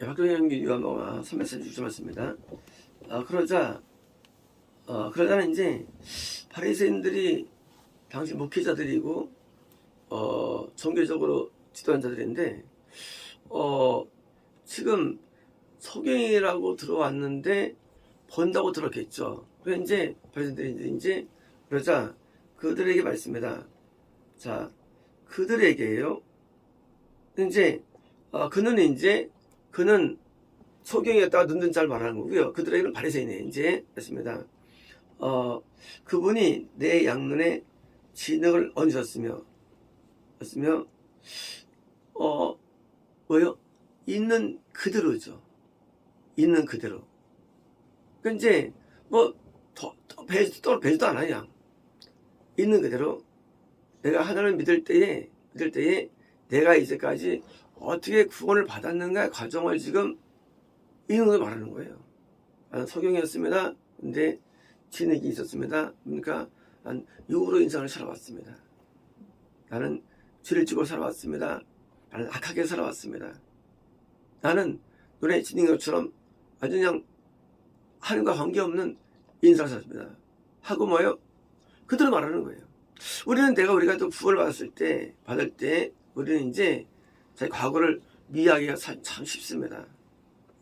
박정희 유언어가 3메시지 주셨습니다. 그러자는 이제 바리새인들이 당시 목회자들이고 종교적으로 지도한 자들인데 지금 소경이라고 들어왔는데 번다고 들었겠죠. 그래서 이제 바리새인들이 이제 그러자 그들에게 말씀입니다. 자, 그들에게요. 이제 그는 소경이었다가 눈뜬 자를 말하는 거고요. 그들에게는 바리새인이에요. 이제 했습니다. 그분이 내 양눈에 진흙을 얹으셨으며 뭐요? 있는 그대로죠. 있는 그대로. 그 이제 배지도 않아요. 있는 그대로 내가 하나님을 믿을 때에 내가 이제까지 어떻게 구원을 받았는가 과정을 지금 이런 걸 말하는 거예요. 나는 소경이었습니다. 근데 진흙이 있었습니다. 그러니까 난 육으로 인생을 살아왔습니다. 나는 죄를 지고 살아왔습니다. 나는 악하게 살아왔습니다. 나는 눈에 지닌 것처럼 아주 그냥 하나님과 관계없는 인생을 살았습니다. 하고 뭐예요? 그대로 말하는 거예요. 우리가 또 구원을 받을 때 우리는 이제 자기 과거를 미화하기가 참 쉽습니다.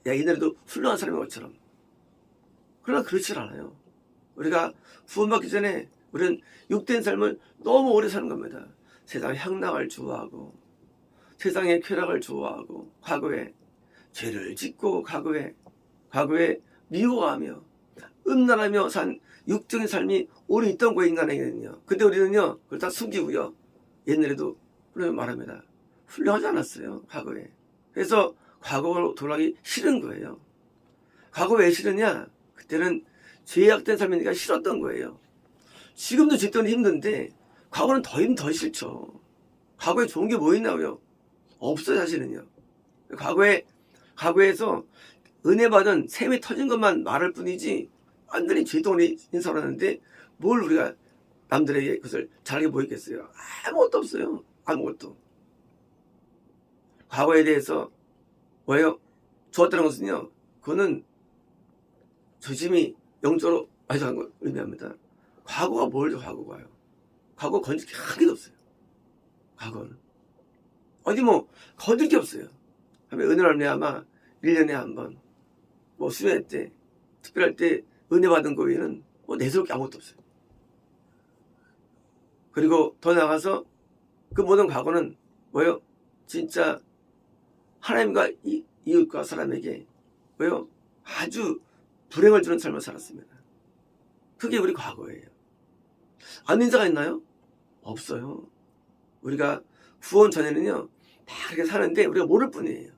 야, 이날에도 훌륭한 사람인 것처럼. 그러나 그렇지 않아요. 우리가 구원받기 전에 우리는 육된 삶을 너무 오래 사는 겁니다. 세상의 향락을 좋아하고 세상의 쾌락을 좋아하고 과거에 죄를 짓고 과거에 미워하며 음란하며 산 육적인 삶이 오래 있던 거예요. 인간에게는요. 근데 우리는요 그걸 다 숨기고요. 옛날에도 그런 말합니다. 훌륭하지 않았어요. 과거에. 그래서 과거로 돌아가기 싫은 거예요. 과거 왜 싫으냐? 그때는 죄악된 삶이니까 싫었던 거예요. 지금도 죄 때문에 힘든데 과거는 더 싫죠. 과거에 좋은 게 뭐 있나요? 없어요. 사실은요. 과거에서 은혜 받은 샘이 터진 것만 말할 뿐이지 완전히 죄동원이 인사하는데 뭘 우리가 남들에게 그것을 잘하게 보이겠어요? 아무것도 없어요. 아무것도. 과거에 대해서 뭐예요? 좋았다는 것은요. 그거는 조심히 영적으로 마주한 걸 의미합니다. 과거가 뭘죠? 과거가요. 과거 건질 게 한 개도 없어요. 과거는. 어디 건질 게 없어요. 은혜를 말미암아 1년에 한 번, 수련회 때, 특별할 때 은혜 받은 거 외에는 내세울 게 아무것도 없어요. 그리고 더 나아가서 그 모든 과거는 뭐예요? 진짜 하나님과 이웃과 사람에게 뭐예요? 아주 불행을 주는 삶을 살았습니다. 그게 우리 과거예요. 안 인자가 있나요? 없어요. 우리가 구원 전에는요 다 그렇게 사는데 우리가 모를 뿐이에요.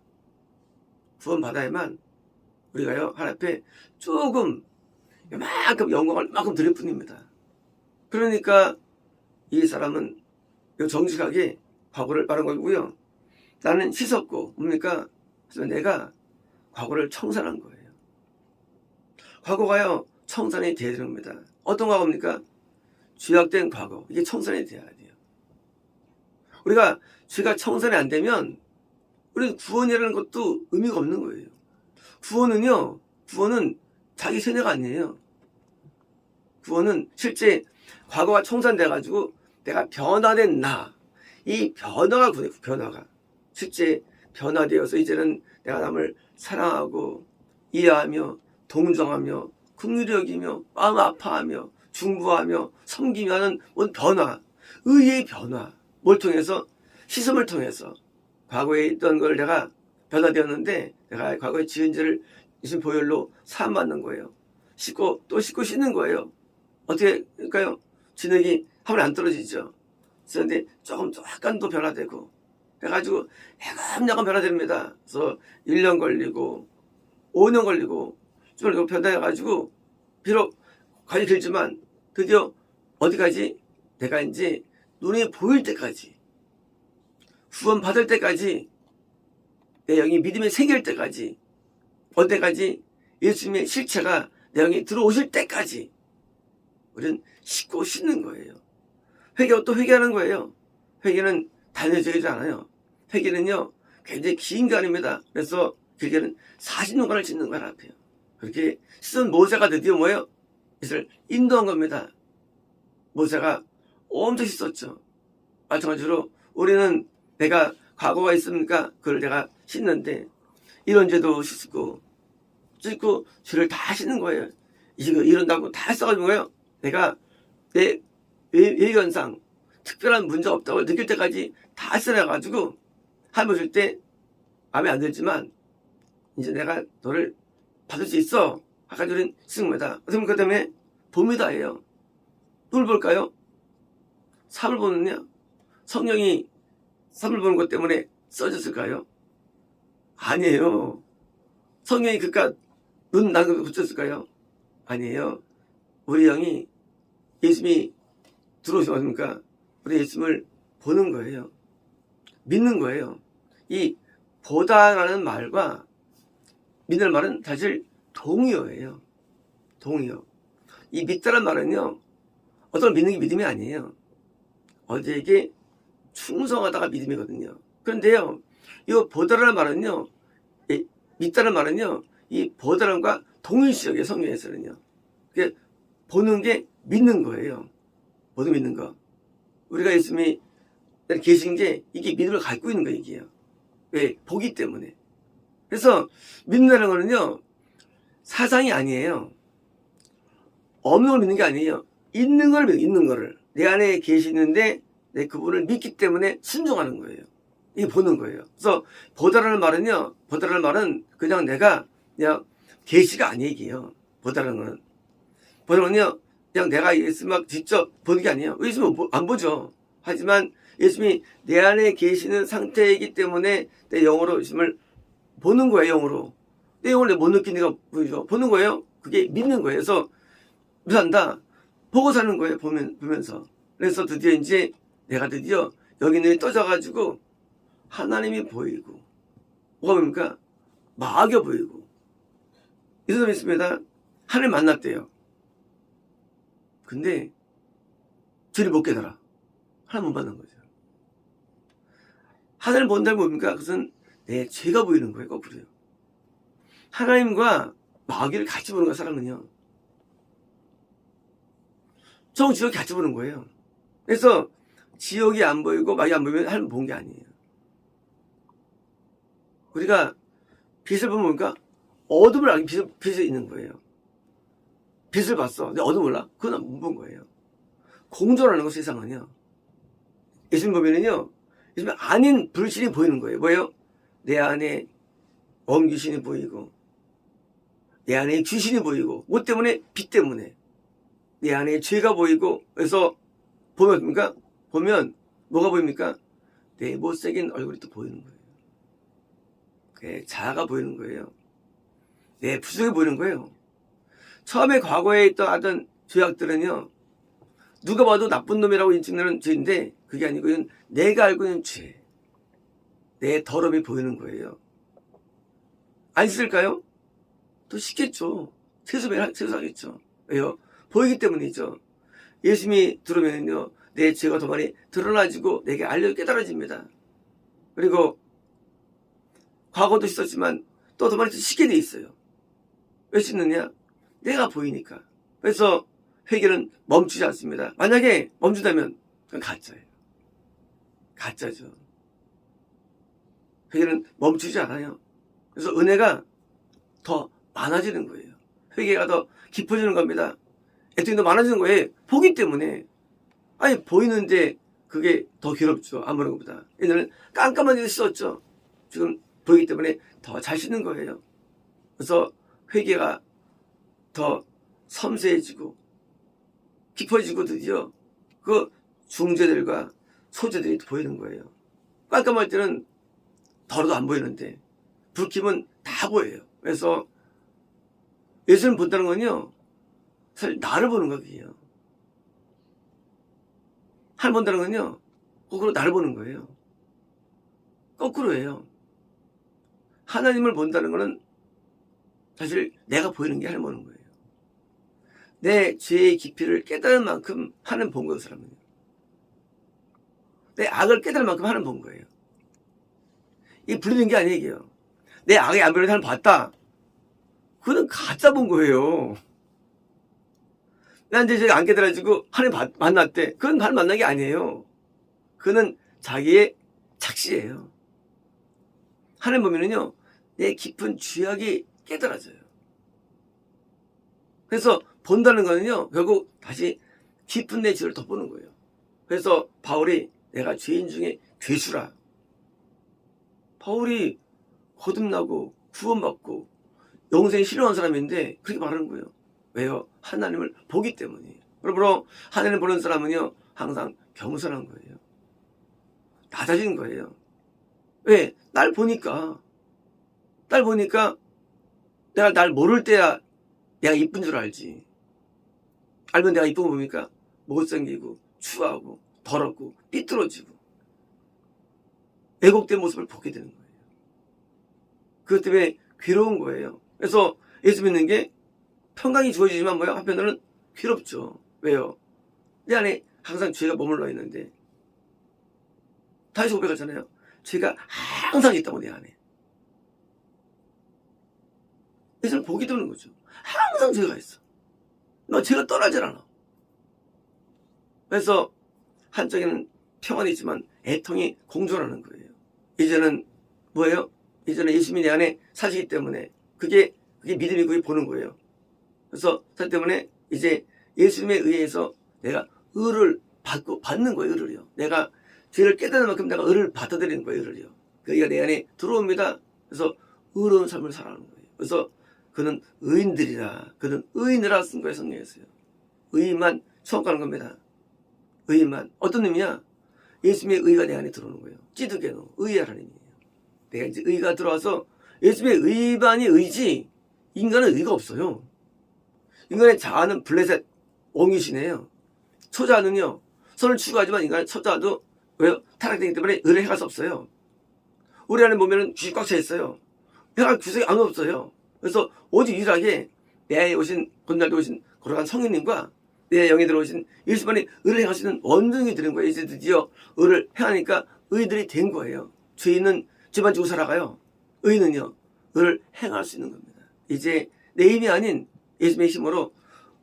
구원 받아야만 우리가요 하나님 앞에 조금 이만큼 영광을 이만큼 드릴 뿐입니다. 그러니까 이 사람은 정직하게 과거를 말한 거고요. 나는 씻었고 뭡니까? 그래서 내가 과거를 청산한 거예요. 과거가요 청산이 돼야 됩니다. 어떤 과거입니까? 죄악된 과거. 이게 청산이 돼야 돼요. 우리가 죄가 청산이 안 되면 우리 구원이라는 것도 의미가 없는 거예요. 구원은 자기 세뇌가 아니에요. 구원은 실제 과거가 청산돼가지고 내가 변화된 이 변화가 실제 변화되어서 이제는 내가 남을 사랑하고 이해하며 동정하며 긍휼히 여기며 마음 아파하며 중보하며 섬기며 하는 변화, 의의 변화. 뭘 통해서? 시험을 통해서 과거에 있던 걸 내가 변화되었는데 내가 과거에 지은 죄를 이신 보혈로 사함받는 거예요. 씻고 또 씻고 씻는 거예요. 어떻게 할까요? 진흙이 한 번에 안 떨어지죠. 그런데 조금 약간 더 변화되고 해가지고 야금야금 변화됩니다. 그래서 1년 걸리고 5년 걸리고 좀 변화해가지고 비록 과정이 길지만 드디어 어디까지? 내가 이제 눈에 보일 때까지 구원 받을 때까지 내 영이 믿음이 생길 때까지 언제까지? 예수님의 실체가 내 영에 들어오실 때까지 우리는 씻고 씻는 거예요. 또 회개하는 거예요. 회개는 단회적이지 않아요. 회개는요 굉장히 긴 간입니다. 그래서 길게는 40년간을 짓는 거야 앞에요. 그렇게 씻은 모세가 드디어 뭐예요? 이스라엘 인도한 겁니다. 모세가 엄청 씻었죠. 마찬가지로 우리는 내가 과거가 있으니까 그걸 내가 씻는데 이런 죄도 씻고 죄를 다 씻는 거예요. 이런다고 다 써가지고 거예요. 내가 내 외견상 특별한 문제가 없다고 느낄 때까지 다 써놔가지고 하면 줄 때 마음에 안 들지만 이제 내가 너를 받을 수 있어. 아까 우린 쓰는 겁니다. 그럼 그 다음에 봅니다예요. 누굴 볼까요? 삽을 보느냐? 성령이 삽을 보는 것 때문에 써졌을까요? 아니에요. 성령이 그깟 눈 나는 붙였을까요? 아니에요. 우리 영이 예수님이 들어오시니까 우리 예수님을 보는 거예요. 믿는 거예요. 이 보다라는 말과 믿는 말은 사실 동의어예요. 동의어. 이 믿다라는 말은요, 어떤 걸 믿는 게 믿음이 아니에요. 어디에게 충성하다가 믿음이거든요. 그런데요, 이 보다라는 말은요, 믿다라는 말은요, 이 보다람과 동일시역의 성경에서는요. 그게 보는 게 믿는 거예요. 모두 믿는 거. 우리가 예수님이 계신 게 이게 믿음을 갖고 있는 거 얘기예요. 왜? 보기 때문에. 그래서 믿는다는 거는요, 사상이 아니에요. 없는 걸 믿는 게 아니에요. 있는 걸 믿는, 있는 거를. 내 안에 계시는데 내 그분을 믿기 때문에 순종하는 거예요. 이게 보는 거예요. 그래서 보다라는 말은요, 보다라는 말은 그냥 내가 그냥 계시가 아니에요. 보다라는 거는. 보다라는 건요, 그냥 내가 예수 막 직접 보는 게 아니에요. 예수는 안 보죠. 하지만 예수님이 내 안에 계시는 상태이기 때문에 내 영으로 예수님을 보는 거예요, 영으로. 내 영을 내 못 느끼니까 보이죠. 보는 거예요. 그게 믿는 거예요. 그래서 산다. 보고 사는 거예요, 보면서. 그래서 드디어 이제 내가 드디어 여기 눈이 떠져가지고 하나님이 보이고, 뭐가 보입니까? 마귀가 보이고. 이 사람이 있습니다. 하나님 만났대요. 근데 죄를 못 깨달아. 하나님 못 만난 거죠. 하나님 본다는 뭡니까? 그것은 내 죄가 보이는 거예요, 거꾸로요. 하나님과 마귀를 같이 보는 거야, 사람은요. 정 지옥이 같이 보는 거예요. 그래서 지옥이 안 보이고 마귀 안 보이면 하나님 본 게 아니에요. 우리가 빛을 보면 뭡니까? 어둠을 알기 빛이 있는 거예요. 빛을 봤어. 근데 어둠 몰라? 그건 못 본 거예요. 공존하는 거 세상은요. 예수님 보면은요, 예수님 아닌 불신이 보이는 거예요. 뭐예요? 내 안에 엄귀신이 보이고, 내 안에 귀신이 보이고, 뭐 때문에? 빛 때문에. 내 안에 죄가 보이고, 그래서 보면 뭡니까? 보면 뭐가 보입니까? 내 못생긴 얼굴이 또 보이는 거예요. 내 자아가 보이는 거예요. 내 부족이 보이는 거예요. 처음에 과거에 있던 하던 죄악들은요, 누가 봐도 나쁜 놈이라고 인증하는 죄인데 그게 아니고 이건 내가 알고 있는 죄, 내 더러움이 보이는 거예요. 안 씻을까요? 또 씻겠죠. 세수하겠죠. 왜요? 보이기 때문이죠. 예수님이 들어오면요, 내 죄가 더 많이 드러나지고 내게 알려 깨달아집니다. 그리고 과거도 씻었지만 또 더 많이 씻게 돼 있어요. 왜 씻느냐? 내가 보이니까. 그래서 회개는 멈추지 않습니다. 만약에 멈춘다면 그건 가짜예요. 가짜죠. 회개는 멈추지 않아요. 그래서 은혜가 더 많아지는 거예요. 회개가 더 깊어지는 겁니다. 애통이 더 많아지는 거예요. 보기 때문에. 아니 보이는데 그게 더 괴롭죠. 안 보는 것보다. 옛날에는 깜깜한 데서 씻었죠. 지금 보이기 때문에 더 잘 씻는 거예요. 그래서 회개가 더 섬세해지고 깊어지고 드디어 그 중죄들과 소죄들이 보이는 거예요. 깜깜할 때는 더러도 안 보이는데 불 켜면 다 보여요. 그래서 예수님 본다는 건요, 사실 나를 보는 거예요. 하나님 본다는 건요, 거꾸로 나를 보는 거예요. 거꾸로예요. 하나님을 본다는 거는 사실 내가 보이는 게 하나님 보는 거예요. 내 죄의 깊이를 깨달을 만큼 하나님 본 거예요, 사람은. 내 악을 깨달을 만큼 하나님 본 거예요. 이게 불리는 게 아니에요. 내 악에 안 변하는 사람 봤다. 그거는 가짜 본 거예요. 난 이제 안 깨달아지고 하나님 만났대. 그건 하나님 만난 게 아니에요. 그는 자기의 착시예요. 하나님 보면은요, 내 깊은 죄악이 깨달아져요. 그래서 본다는 거는요, 결국 다시 깊은 내 죄를 덮보는 거예요. 그래서 바울이 내가 죄인 중에 괴수라. 바울이 거듭나고 구원받고 영생이 실현한 사람인데 그렇게 말하는 거예요. 왜요? 하나님을 보기 때문이에요. 그러므로 하나님을 보는 사람은요, 항상 겸손한 거예요. 낮아지는 거예요. 왜? 날 보니까 내가 날 모를 때야 내가 이쁜 줄 알지. 알면 내가 이쁜 거 보니까 못생기고 추하고 더럽고 삐뚤어지고 왜곡된 모습을 보게 되는 거예요. 그것 때문에 괴로운 거예요. 그래서 예수 믿는 게 평강이 주어지지만 뭐야? 한편으로는 괴롭죠. 왜요? 내 안에 항상 죄가 머물러 있는데 다시 고백하잖아요. 죄가 항상 있다고 내 안에. 예수를 보게 되는 거죠. 항상 죄가 있어. 너 죄가 떠나질 않아. 그래서 한쪽에는 평안이 있지만 애통이 공존하는 거예요. 이제는 뭐예요? 이제는 예수님이 내 안에 사시기 때문에 그게 믿음이고 그게 보는 거예요. 그래서 그 때문에 이제 예수님에 의해서 내가 의를 받는 거예요. 의를요. 내가 죄를 깨달은 만큼 내가 의를 받아들이는 거예요. 의를요. 그가 내 안에 들어옵니다. 그래서 의로운 삶을 살아가는 거예요. 그래서 그는 의인들이라, 그는 의인이라 쓴 거예요. 성경에서요. 의인만 처음 가는 겁니다. 의인만. 어떤 의미야? 예수님의 의가 내 안에 들어오는 거예요. 찌두개노 의의 하나님이에요. 내가 이제 의가 들어와서 예수님의 의만이 의지, 인간은 의가 없어요. 인간의 자아는 블레셋 원귀신이에요. 초자는요, 선을 추구하지만 인간은 초자도 왜요? 타락되기 때문에 의를 행할 수 없어요. 우리 안에 보면은 귀신 꽉 차 있어요. 행할 구석이 아무도 없어요. 그래서 오직 유일하게 내 안에 오신, 건날도 오신 걸어간 성인님과 내 영에 들어오신 예수만이 의를 행할 수 있는 원등이 되는 거예요. 이제 드디어 의를 행하니까 의들이 된 거예요. 죄인은 죄만 지고 살아가요. 의는요, 의를 행할 수 있는 겁니다. 이제 내 힘이 아닌 예수님의 힘으로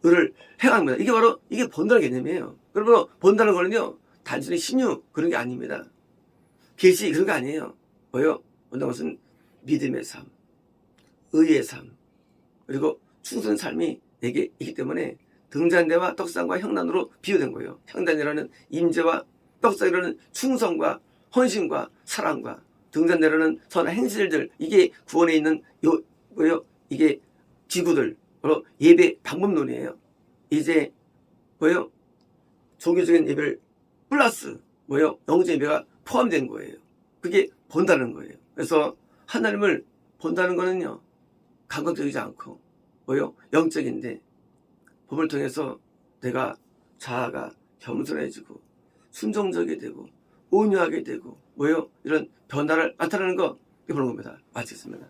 의를 행하는 겁니다. 이게 바로 이게 본다는 개념이에요. 그러므로 본다는 거는요, 단순히 신유 그런 게 아닙니다. 계시 그런 게 아니에요. 뭐요? 본다는 것은 믿음의 삶, 의의 삶, 그리고 충성의 삶이 내게 있기 때문에 등잔대와 떡상과 형단으로 비유된 거예요. 형단이라는 임재와 떡상이라는 충성과 헌신과 사랑과 등잔대라는 선한 행실들, 이게 구원에 있는 뭐요? 이게 기구들, 바로 예배 방법론이에요. 이제 뭐요? 종교적인 예배를 플러스 뭐요? 영적 예배가 포함된 거예요. 그게 본다는 거예요. 그래서 하나님을 본다는 거는요, 감각적이지 않고 뭐요? 영적인데 법을 통해서 내가 자아가 겸손해지고 순종적이 되고 온유하게 되고 뭐요? 이런 변화를 나타내는 거 보는 겁니다. 마치겠습니다.